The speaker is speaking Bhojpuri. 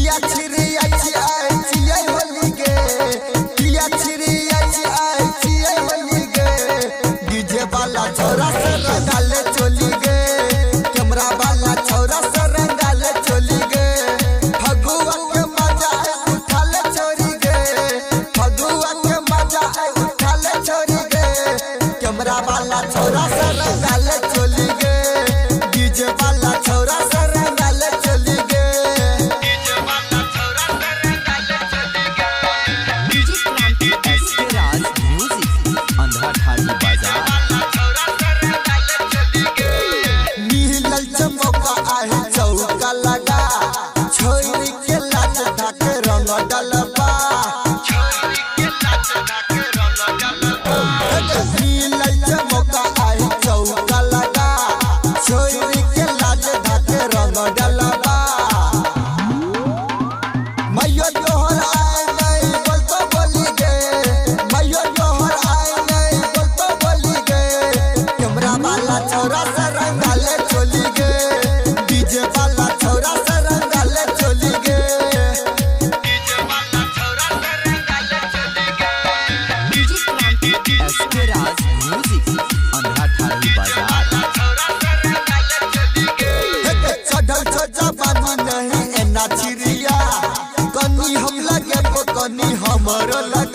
किया छिरी आई आई होली गे किया छिरी आई होली गे डीजे वाला छोरा से रंगाले चोली गे कैमरा वाला छोरा से रंगाले चोली गे फगुआ के मजा उठा ले छोरी गे फगुआ के मजा उठा ले छोरी गे कैमरा वाला छोरा से रंगाले चोली गे डीजे वाला छोरा से रंगाले चोली गे डीजे वाला छोरा से रंगाले चोली गे डीजे क्रांति एसके राज म्यूजिक अंधा ठाड़ी बाजार मिलल चमका आहे चौका लगा छोरी के लाच ढाक रंग डलबा छोरी के लाच ढाक रंग डलबा मिलल चमका आहे चौका लगा छोरी के लाच ढाक रंग डलबा मैयो जोहर आए नहीं बोलतो बोली गे मैयो जोहर आए नहीं बोलतो बोली गे कैमरा वाला छोरा से रंगाले चोली गे डीजे वाला छोरा से रंगाले चोली गे डीजे वाला छोरा से रंगाले चोली गे डीजे क्रांति एसके राज म्यूजिक अंधा ठाड़ी बाजार चढ़ल छोजा बानी नहीं एना चिड़िया कनी हम लगे को कनी हमरो लगे